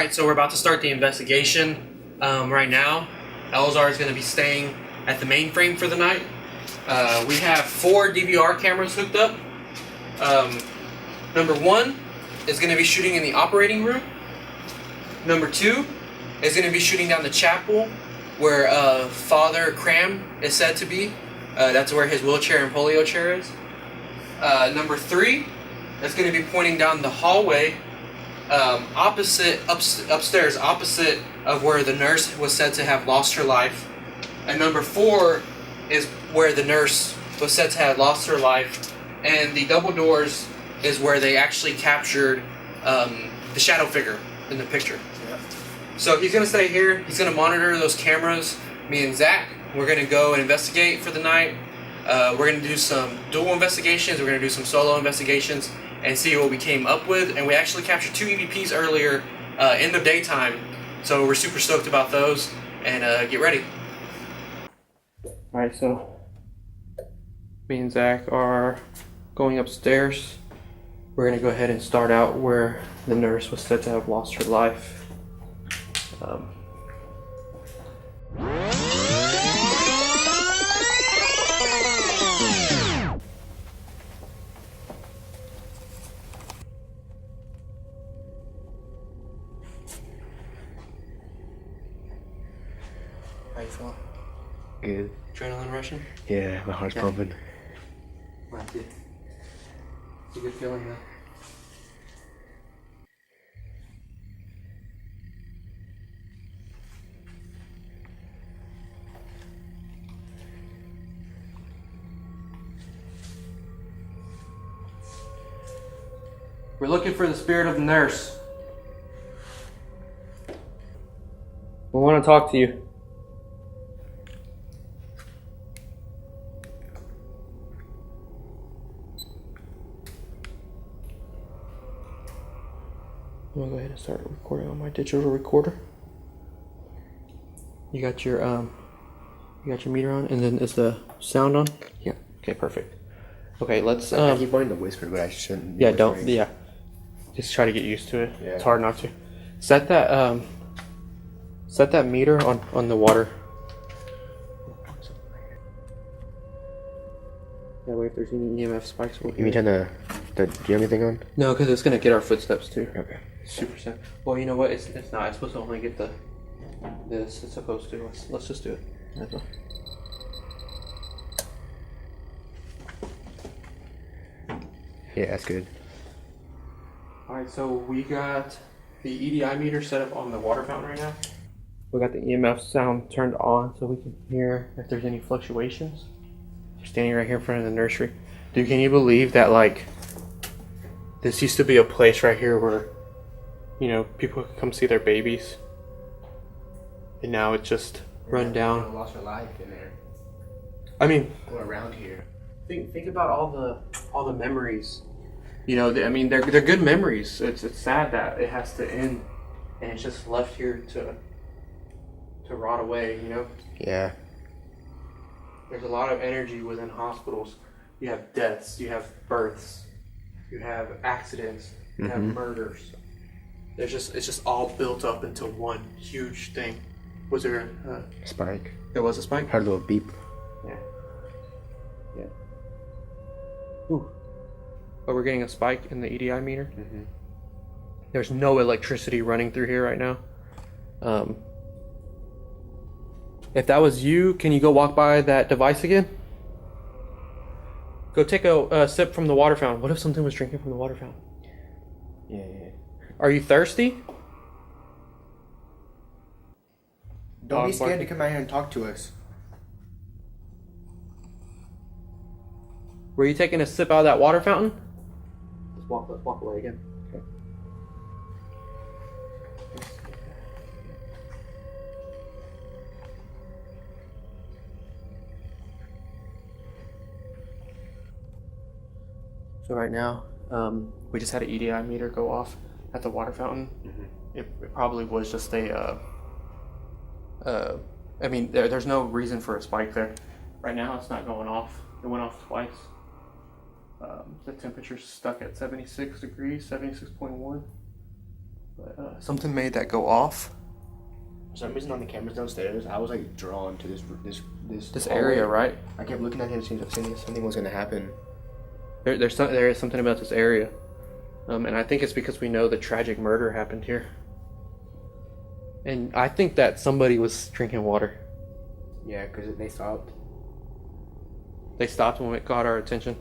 right, so we're about to start the investigation right now. Elzar is going to be staying at the mainframe for the night. We have 4 DVR cameras hooked up. Number 1 is going to be shooting in the operating room. Number 2 is going to be shooting down the chapel where Father Cram is said to be. That's where his wheelchair and polio chair is. Number 3 is going to be pointing down the hallway upstairs, opposite of where the nurse was said to have lost her life. And number 4 is where the nurse was said to have lost her life. And the double doors is where they actually captured the shadow figure in the picture. Yeah. So he's going to stay here. He's going to monitor those cameras. Me and Zach, we're going to go and investigate for the night. We're going to do some dual investigations. We're going to do some solo investigations and see what we came up with. And we actually captured 2 EVPs earlier in the daytime. So we're super stoked about those. And get ready. Alright, so me and Zach are going upstairs. We're going to go ahead and start out where the nurse was said to have lost her life. How you feeling? Good. Adrenaline rushing? Yeah, my heart's pumping. Right, yeah. It's a good feeling, though. We're looking for the spirit of the nurse. We want to talk to you. I'm gonna go ahead and start recording on my digital recorder. You got your meter on, and then is the sound on? Yeah. Okay, perfect. Okay, let's I keep wanting to whisper, but I shouldn't. Yeah, don't. Yeah, just try to get used to it. Yeah. It's hard not to. Set that meter on the water. That way, if there's any EMF spikes, we'll hear. You mean do you have anything on? No, because it's gonna get our footsteps too. Okay. Super simple. Well, you know what? It's not. It's supposed to only get this. It's supposed to. Let's just do it. That's all. Yeah, that's good. All right, so we got the EDI meter set up on the water fountain right now. We got the EMF sound turned on so we can hear if there's any fluctuations. We're standing right here in front of the nursery. Dude, can you believe that, like, this used to be a place right here where, you know, people could come see their babies, and now it's just run down. Lost her life in there. I mean, Go around here. think about all the memories. You know, I mean, they're good memories. It's sad that it has to end, and it's just left here to rot away. You know. Yeah. There's a lot of energy within hospitals. You have deaths. You have births. You have accidents. You have murders. It's just all built up into one huge thing. Was there a Spike. There was a spike? Heard a little beep. Yeah. Yeah. Ooh. But we're getting a spike in the EDI meter. Mm-hmm. There's no electricity running through here right now. If that was you, can you go walk by that device again? Go take a sip from the water fountain. What if something was drinking from the water fountain? Yeah. Are you thirsty? Don't be scared to come out here and talk to us. Were you taking a sip out of that water fountain? Let's walk away again. Okay. So right now, we just had an EDI meter go off at the water fountain. Mm-hmm. It probably was just a, I mean, there's no reason for a spike there. Right now, it's not going off. It went off twice. The temperature's stuck at 76 degrees, 76.1. But something made that go off. For some reason on the cameras downstairs, I was like drawn to this area, right? I kept looking at him, seeing something was gonna happen. There is something about this area, and I think it's because we know the tragic murder happened here. And I think that somebody was drinking water. Yeah, because they stopped. They stopped when it caught our attention.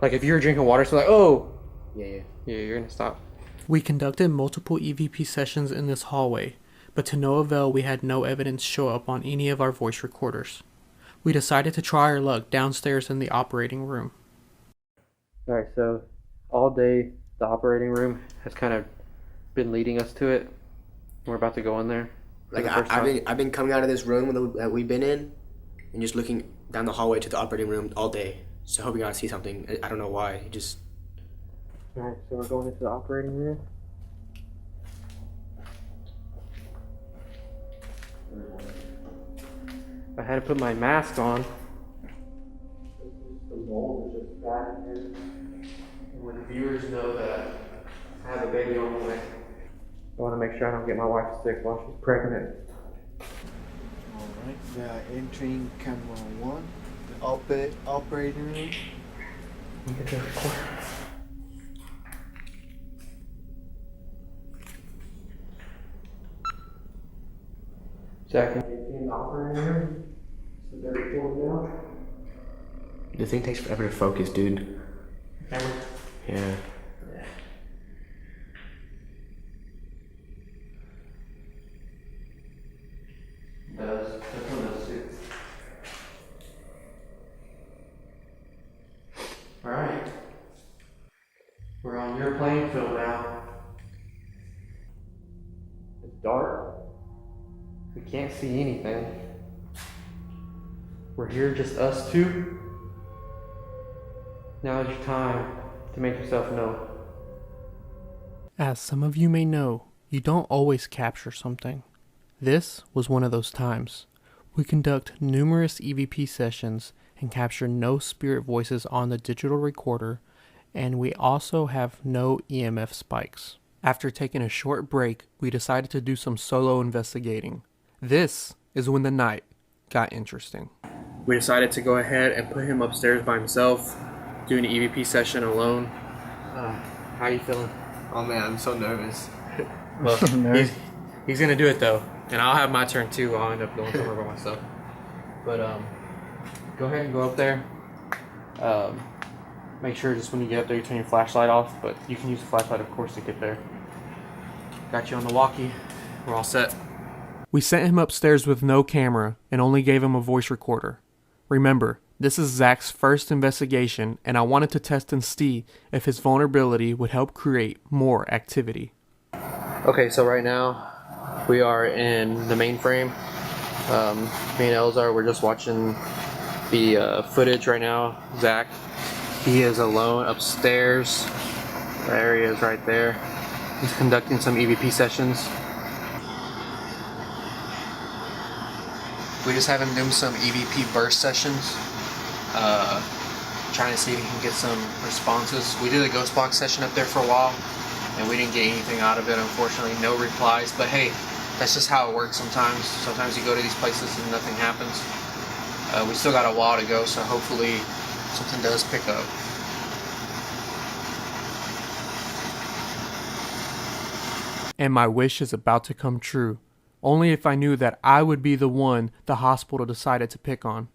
Like if you were drinking water, so like, oh, yeah, you're gonna stop. We conducted multiple EVP sessions in this hallway, but to no avail. We had no evidence show up on any of our voice recorders. We decided to try our luck downstairs in the operating room. Alright, so all day the operating room has kind of been leading us to it. We're about to go in there. Like I've been coming out of this room that we've been in, and just looking down the hallway to the operating room all day. So hoping I see something. I don't know why. Just. Alright, so we're going into the operating room. I had to put my mask on. The mold is just back here. And when the viewers know that I have a baby on the way, I want to make sure I don't get my wife sick while she's pregnant. Alright, we are entering camera 1, the operating room. You get the recorder. Zach, can you see in the operating room? So they're recording now? The thing takes forever to focus, dude. Camera? Yeah. This one does too. Alright. We're on your playing field now. It's dark. We can't see anything. We're here, just us two. Now is your time to make yourself known. As some of you may know, you don't always capture something. This was one of those times. We conduct numerous EVP sessions and capture no spirit voices on the digital recorder, and we also have no EMF spikes. After taking a short break, we decided to do some solo investigating. This is when the night got interesting. We decided to go ahead and put him upstairs by himself, do an EVP session alone. How you feeling? Oh man, I'm so nervous. Well, he's gonna do it though, and I'll have my turn too. I'll end up going somewhere by myself. But go ahead and go up there. Make sure just when you get up there, you turn your flashlight off. But you can use the flashlight, of course, to get there. Got you on the walkie. We're all set. We sent him upstairs with no camera and only gave him a voice recorder. Remember, this is Zach's first investigation, and I wanted to test and see if his vulnerability would help create more activity. Okay, so right now we are in the mainframe. Me and Elzar, we're just watching the footage right now. Zach, he is alone upstairs. There he is right there. He's conducting some EVP sessions. We just have him doing some EVP burst sessions. Trying to see if he can get some responses. We did a ghost box session up there for a while, and we didn't get anything out of it, unfortunately. No replies, but hey, that's just how it works sometimes. Sometimes you go to these places and nothing happens. We still got a while to go, so hopefully something does pick up. And my wish is about to come true. Only if I knew that I would be the one the hospital decided to pick on.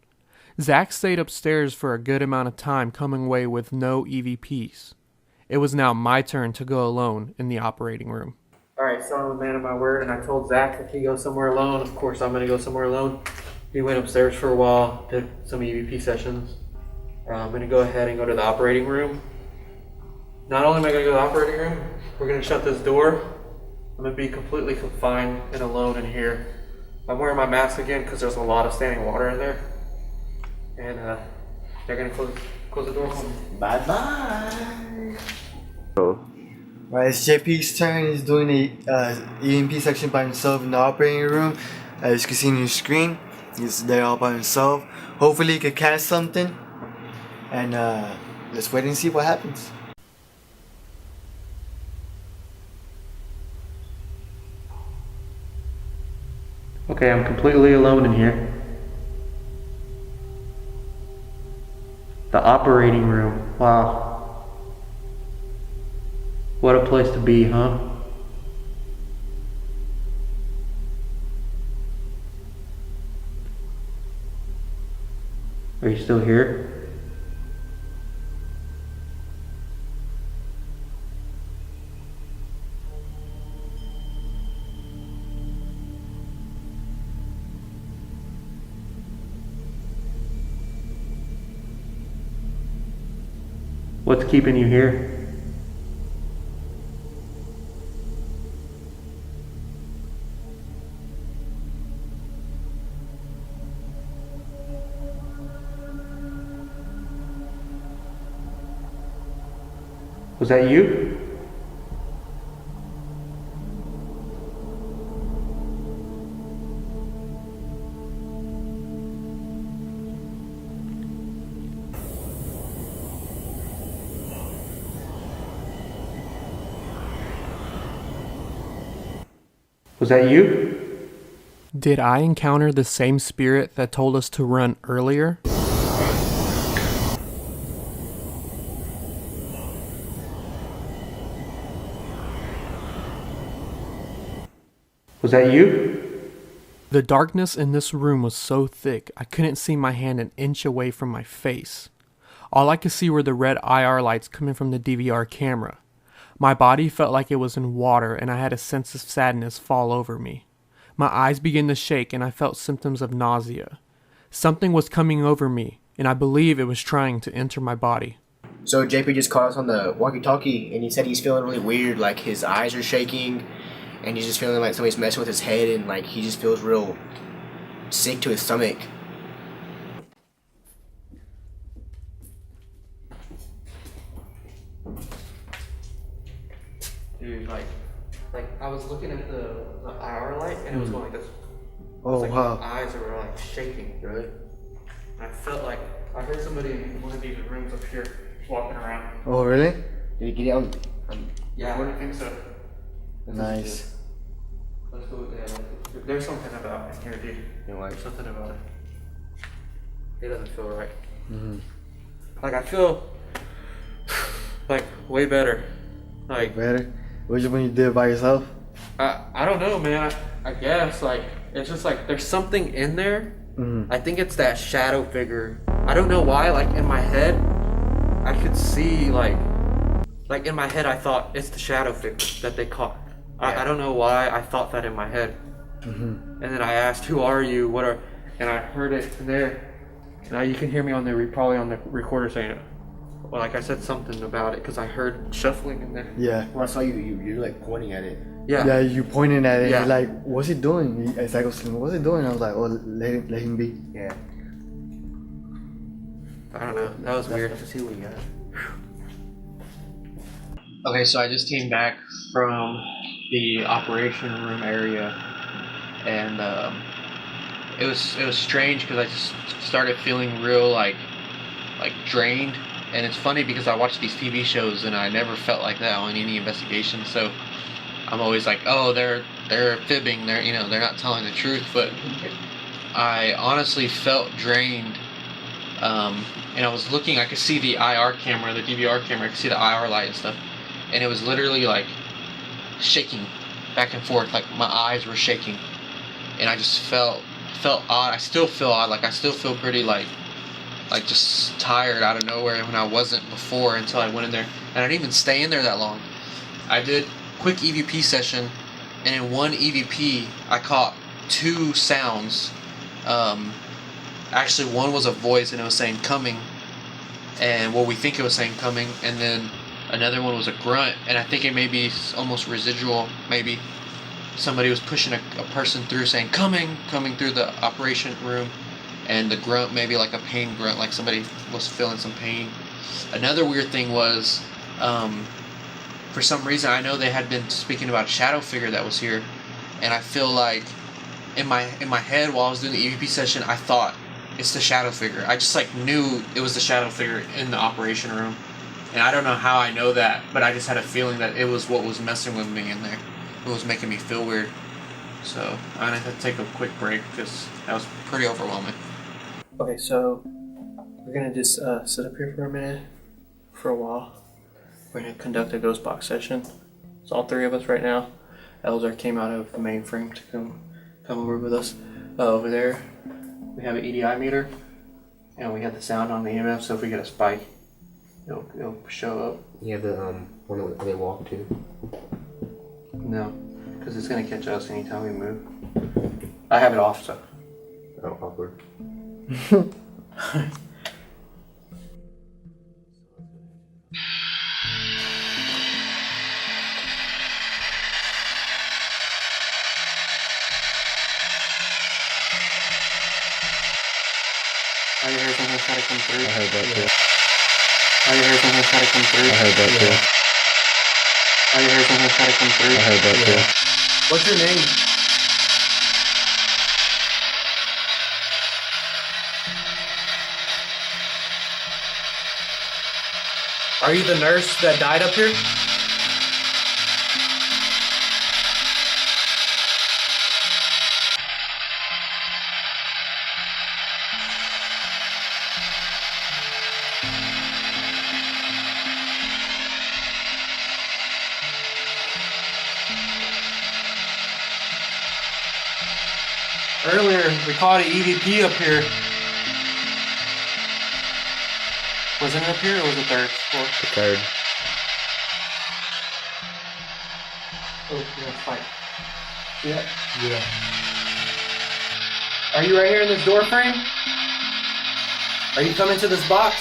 Zach stayed upstairs for a good amount of time, coming away with no EVPs. It was now my turn to go alone in the operating room. Alright, so I'm a man of my word, and I told Zach if he goes somewhere alone, of course I'm going to go somewhere alone. He went upstairs for a while, did some EVP sessions. I'm going to go ahead and go to the operating room. Not only am I going to go to the operating room, we're going to shut this door. I'm going to be completely confined and alone in here. I'm wearing my mask again because there's a lot of standing water in there. And they're going to close the door for me. Bye-bye. Right, it's JP's turn. He's doing the EMP section by himself in the operating room. As you can see on your screen, he's there all by himself. Hopefully he could catch something. And let's wait and see what happens. Okay, I'm completely alone in here. The operating room. Wow. What a place to be, huh? Are you still here? What's keeping you here? Was that you? Was that you? Did I encounter the same spirit that told us to run earlier? Was that you? The darkness in this room was so thick, I couldn't see my hand an inch away from my face. All I could see were the red IR lights coming from the DVR camera. My body felt like it was in water, and I had a sense of sadness fall over me. My eyes began to shake, and I felt symptoms of nausea. Something was coming over me, and I believe it was trying to enter my body. So JP just called us on the walkie-talkie, and he said he's feeling really weird, like his eyes are shaking, and he's just feeling like somebody's messing with his head, and like he just feels real sick to his stomach. Dude, like I was looking at the IR light and it was going like this. Oh, like wow. My eyes were like shaking, really. I felt like I heard somebody in one of these rooms up here walking around. Oh, really? Did he get out? Yeah, I think so. Nice. Let's go. Yeah, there's something about it here, dude. You know, like, Something about it. It doesn't feel right. Mm-hmm. Like I feel like way better. Like Better? Was it when you did it by yourself? I don't know, man. I guess like it's just like there's something in there. Mm-hmm. I think it's that shadow figure. I don't know why. Like in my head, I could see like in my head I thought it's the shadow figure that they caught. I don't know why I thought that in my head. Mm-hmm. And then I asked, "Who are you? What are?" And I heard it in there. Now you can hear me on the probably on the recorder saying it. Well, like I said something about it because I heard shuffling in there. Yeah. Well, I saw you're like pointing at it. Yeah. Yeah, you pointing at it. Yeah. You're like, what's he doing? It's like, what's he doing? I was like, oh, let him be. Yeah. I don't know. That was weird. Let's see what we got. Okay, so I just came back from the operation room area, and it was strange because I just started feeling real like drained. And it's funny because I watch these TV shows and I never felt like that on any investigation. So I'm always like, oh, they're fibbing. They're not telling the truth. But I honestly felt drained. And I was looking. I could see the IR camera, the DVR camera. I could see the IR light and stuff. And it was literally like shaking back and forth. Like my eyes were shaking. And I just felt odd. I still feel odd. Like I still feel pretty like just tired out of nowhere when I wasn't before until I went in there. And I didn't even stay in there that long. I did quick EVP session, and in one EVP I caught two sounds. Actually one was a voice and it was saying coming, and we think it was saying coming, and then another one was a grunt, and I think it may be almost residual. Maybe somebody was pushing a person through saying coming through the operation room. And the grunt, maybe like a pain grunt, like somebody was feeling some pain. Another weird thing was, for some reason, I know they had been speaking about a shadow figure that was here, and I feel like in my head while I was doing the EVP session, I thought it's the shadow figure. I just like knew it was the shadow figure in the operation room, and I don't know how I know that, but I just had a feeling that it was what was messing with me in there. It was making me feel weird. So I'm gonna have to take a quick break because that was pretty overwhelming. Okay, so we're gonna just sit up here for a minute, for a while. We're gonna conduct a ghost box session. It's all three of us right now. Elzer came out of the mainframe to come over with us. Over there, we have an EDI meter, and we have the sound on the EMF. So if we get a spike, it'll show up. You have the one that they walk to. No, because it's gonna catch us anytime we move. I have it off, so. Oh, awkward. Oh, you heard something try to come through? I heard that too. Oh, you heard something try to come through? I heard that too. Oh, you heard something try to come through? I heard that too. What's your name? Are you the nurse that died up here? Earlier, we caught an EVP up here. Wasn't it up here or was it third floor? The third. Oh, yeah, fight. Yeah. Yeah. Are you right here in this door frame? Are you coming to this box?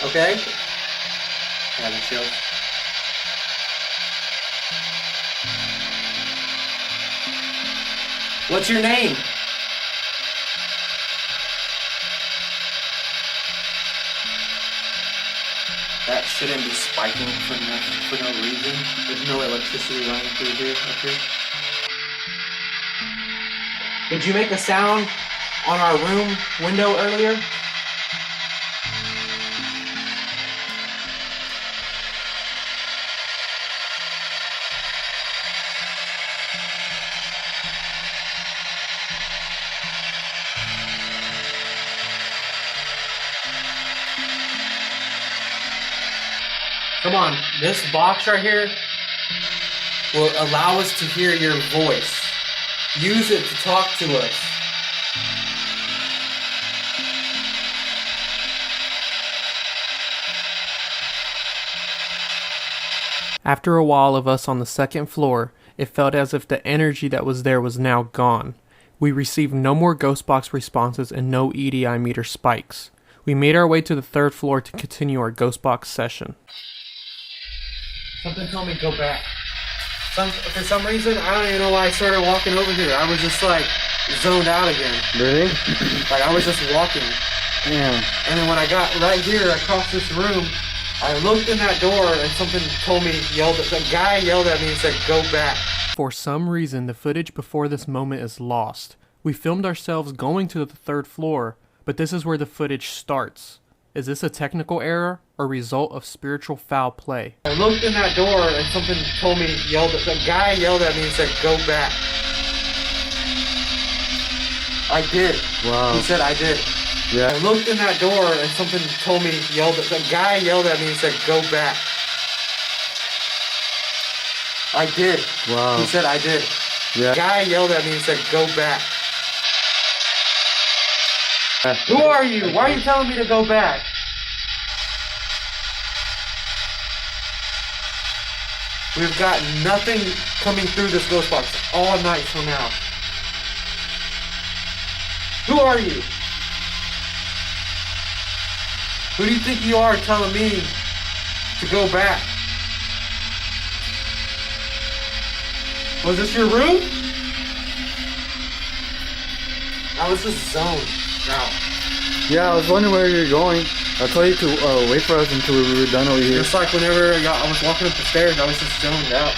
Okay. Yeah, the chills. What's your name? That shouldn't be spiking for no reason. There's no electricity running through here up here. Did you make a sound on our room window earlier? Come on, this box right here will allow us to hear your voice. Use it to talk to us. After a while of us on the second floor, it felt as if the energy that was there was now gone. We received no more ghost box responses and no EDI meter spikes. We made our way to the third floor to continue our ghost box session. Something told me to go back. For some reason, I don't even know why I started walking over here. I was just like zoned out again. Really? Like I was just walking. Yeah. And then when I got right here across this room, I looked in that door and something told me, the guy yelled at me and said, go back. For some reason, the footage before this moment is lost. We filmed ourselves going to the third floor, but this is where the footage starts. Is this a technical error or result of spiritual foul play? I looked in that door and something told me, the guy yelled at me and said, go back. I did. Wow. He said I did. Yeah. I looked in that door and something told me, the guy yelled at me and said, go back. I did. Wow. He said I did. Yeah. The guy yelled at me and said, go back. Who are you? Why are you telling me to go back? We've got nothing coming through this ghost box all night from now. Who are you? Who do you think you are telling me to go back? Was this your room? I was just zoned out. Yeah, I was wondering where you were going. I told you to wait for us until we were done over here. Just like whenever I was walking up the stairs, I was just zoned out.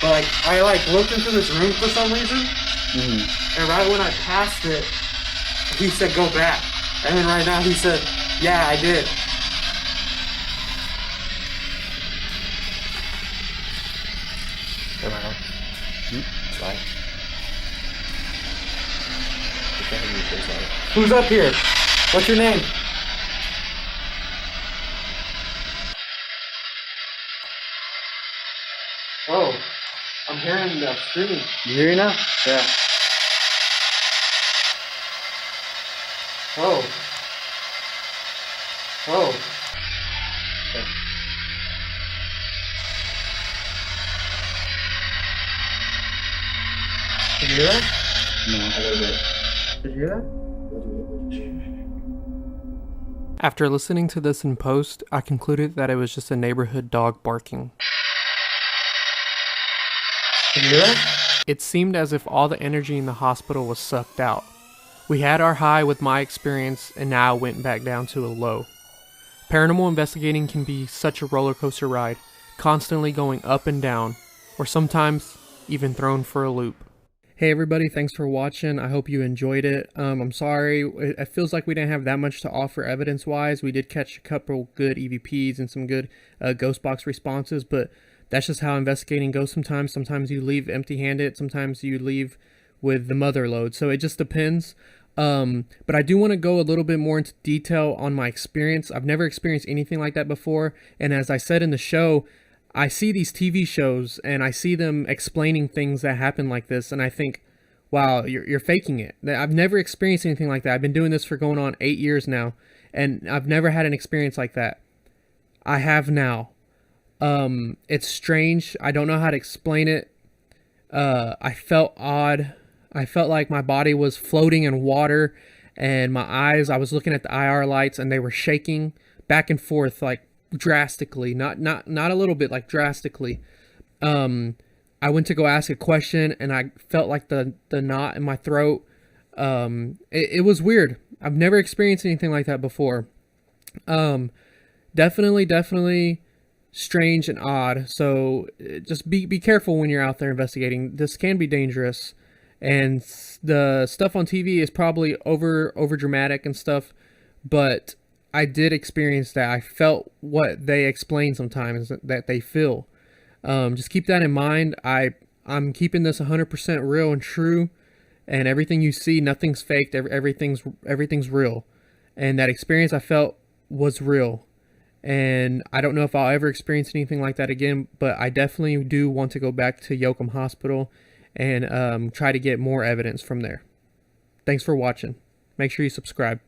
But I looked into this room for some reason, and right when I passed it, he said go back. And then right now he said, yeah, I did. Am I on? flashlight. You can't have your flashlight. Who's up here? What's your name? Oh, I'm hearing that screaming. You hear it now? Yeah. Oh. Oh. Okay. Did you hear that? No. A little bit. Did you hear that? After listening to this in post, I concluded that it was just a neighborhood dog barking. Did you hear that? It seemed as if all the energy in the hospital was sucked out. We had our high with my experience and now went back down to a low. Paranormal investigating can be such a roller coaster ride, constantly going up and down, or sometimes even thrown for a loop. Hey everybody, thanks for watching. I hope you enjoyed it. I'm sorry, it feels like we didn't have that much to offer evidence-wise. We did catch a couple good EVPs and some good ghost box responses, but that's just how investigating goes sometimes. Sometimes you leave empty-handed, sometimes you leave with the mother load, so it just depends. But I do want to go a little bit more into detail on my experience. I've never experienced anything like that before, and as I said in the show, I see these TV shows and I see them explaining things that happen like this, and I think, wow, you're faking it. I've never experienced anything like that. I've been doing this for going on 8 years now, and I've never had an experience like that. I have now. It's strange. I don't know how to explain it. I felt odd. I felt like my body was floating in water, and my eyes, I was looking at the IR lights and they were shaking back and forth like drastically, not a little bit, like drastically. I went to go ask a question and I felt like the knot in my throat. It was weird. I've never experienced anything like that before. Definitely strange and odd. So just be careful when you're out there investigating. This can be dangerous, and the stuff on TV is probably over dramatic and stuff, but I did experience that. I felt what they explain sometimes that they feel. Just keep that in mind. I'm keeping this 100% real and true, and everything you see, nothing's faked. Everything's real, and that experience I felt was real. And I don't know if I'll ever experience anything like that again, but I definitely do want to go back to Yoakum Hospital and try to get more evidence from there. Thanks for watching. Make sure you subscribe.